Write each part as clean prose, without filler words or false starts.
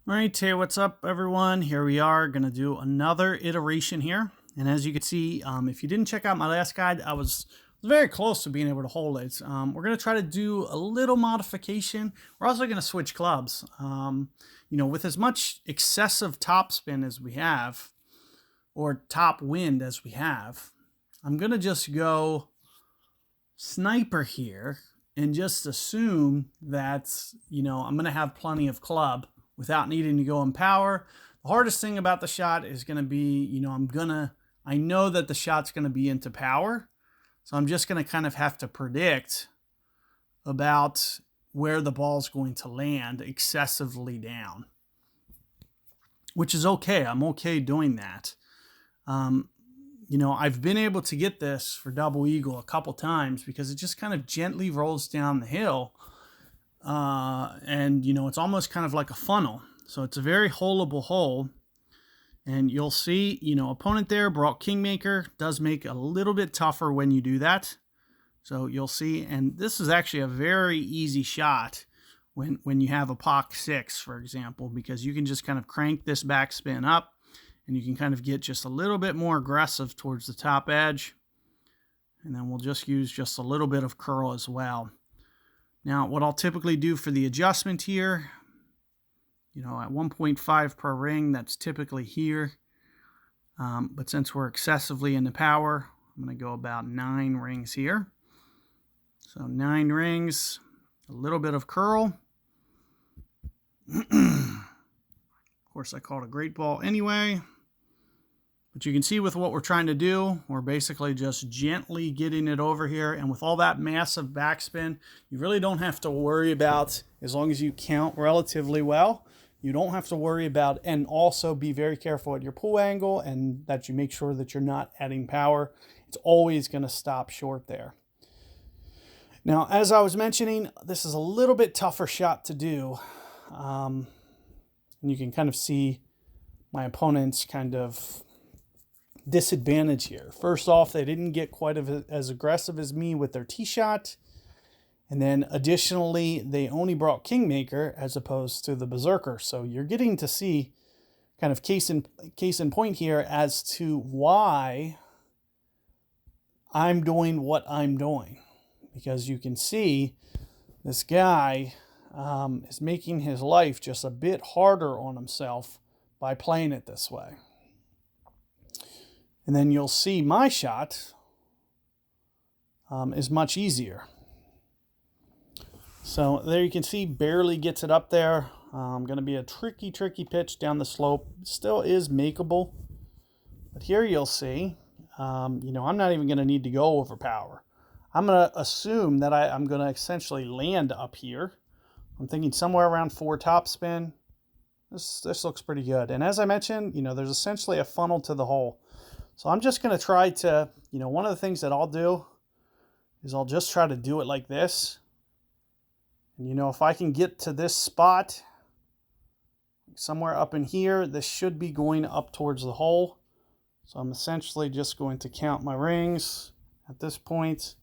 All right, hey, what's up, everyone? Here we are going to do another iteration here. And as you can see, if you didn't check out my last guide, I was very close to being able to hold it. We're going to try to do a little modification. We're also going to switch clubs. With as much excessive topspin as we have, or top wind as we have, I'm going to just go sniper here and just assume that, I'm going to have plenty of club without needing to go in power. The hardest thing about the shot is going to be, I know that the shot's going to be into power. So I'm just going to kind of have to predict about where the ball's going to land excessively down, which is okay. I'm okay doing that. I've been able to get this for double eagle a couple times because it just kind of gently rolls down the hill. It's almost kind of like a funnel. So it's a very holeable hole. And you'll see, opponent there brought Kingmaker. Does make a little bit tougher when you do that. So you'll see, and this is actually a very easy shot when you have a Pock 6, for example, because you can just kind of crank this backspin up and you can kind of get just a little bit more aggressive towards the top edge. And then we'll just use just a little bit of curl as well. Now, what I'll typically do for the adjustment here, at 1.5 per ring, that's typically here. But since we're excessively into power, I'm going to go about 9 rings here. So 9 rings, a little bit of curl. Of course, I called a great ball anyway. But you can see with what we're trying to do, we're basically just gently getting it over here. And with all that massive backspin, you really don't have to worry about, as long as you count relatively well, you don't have to worry about, and also be very careful at your pull angle and that you make sure that you're not adding power. It's always going to stop short there. Now, as I was mentioning, this is a little bit tougher shot to do. And you can kind of see my opponent's kind of disadvantage here. First off, they didn't get quite as aggressive as me with their tee shot. And then additionally, they only brought Kingmaker as opposed to the Berserker. So you're getting to see kind of case in point here as to why I'm doing what I'm doing. Because you can see this guy is making his life just a bit harder on himself by playing it this way. And then you'll see my shot is much easier. So there you can see, barely gets it up there. Going to be a tricky pitch down the slope. Still is makeable. But here you'll see, I'm not even going to need to go over power. I'm going to assume that I'm going to essentially land up here. I'm thinking somewhere around 4 topspin. This looks pretty good. And as I mentioned, there's essentially a funnel to the hole. So I'm just going to try to, one of the things that I'll do is I'll just try to do it like this. And, if I can get to this spot, somewhere up in here, this should be going up towards the hole. So I'm essentially just going to count my rings at this point,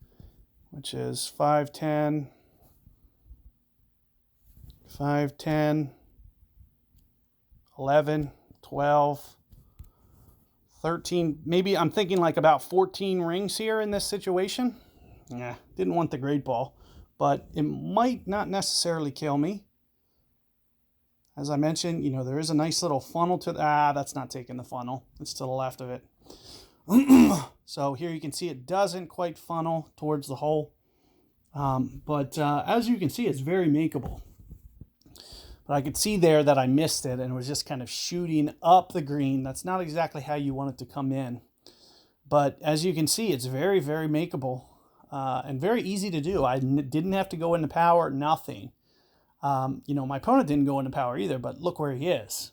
which is 5, 10, 5, 10, 11, 12, 13, maybe I'm thinking like about 14 rings here in this situation. Yeah, didn't want the great ball, but it might not necessarily kill me. As I mentioned, there is a nice little funnel to, that's not taking the funnel. It's to the left of it. So here you can see it doesn't quite funnel towards the hole. But as you can see, it's very makeable. But I could see there that I missed it and it was just kind of shooting up the green. That's not exactly how you want it to come in. But as you can see, it's very, very makeable and very easy to do. I didn't have to go into power, nothing. My opponent didn't go into power either, but look where he is.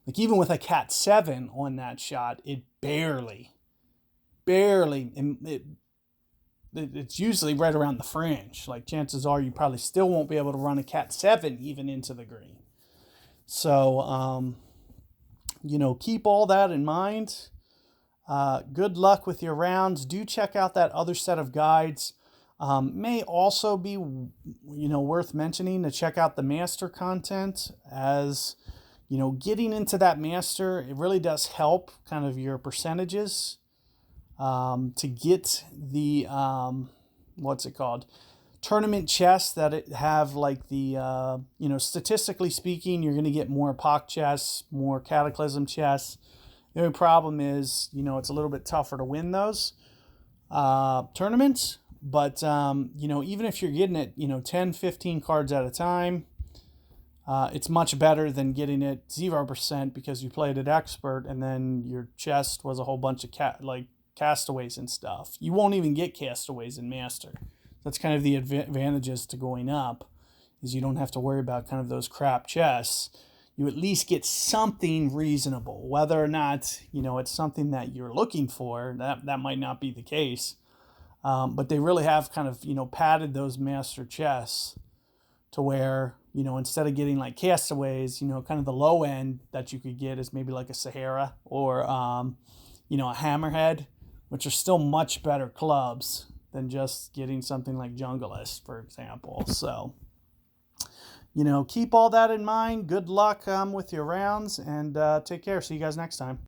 Like even with a Cat 7 on that shot, it barely, it's usually right around the fringe. Like chances are you probably still won't be able to run a Cat 7 even into the green. So, keep all that in mind. Good luck with your rounds. Do check out that other set of guides. May also be, worth mentioning to check out the master content, as you know, getting into that master, it really does help kind of your percentages to get the, what's it called? Tournament chests that have like the, you know, statistically speaking, you're going to get more Epoch chests, more Cataclysm chests. The only problem is, you know, it's a little bit tougher to win those tournaments. But, you know, even if you're getting it, you know, 10, 15 cards at a time, it's much better than getting it 0% because you played it expert and then your chest was a whole bunch of castaways and stuff. You won't even get castaways in master. That's kind of the advantages to going up, is you don't have to worry about kind of those crap chests. You at least get something reasonable. Whether or not, you know, it's something that you're looking for, that might not be the case. But they really have kind of, you know, padded those master chests to where, you know, instead of getting like castaways, you know, kind of the low end that you could get is maybe like a Sahara or, you know, a Hammerhead, which are still much better clubs than just getting something like Jungleist, for example. So, you know, keep all that in mind. Good luck with your rounds, and take care. See you guys next time.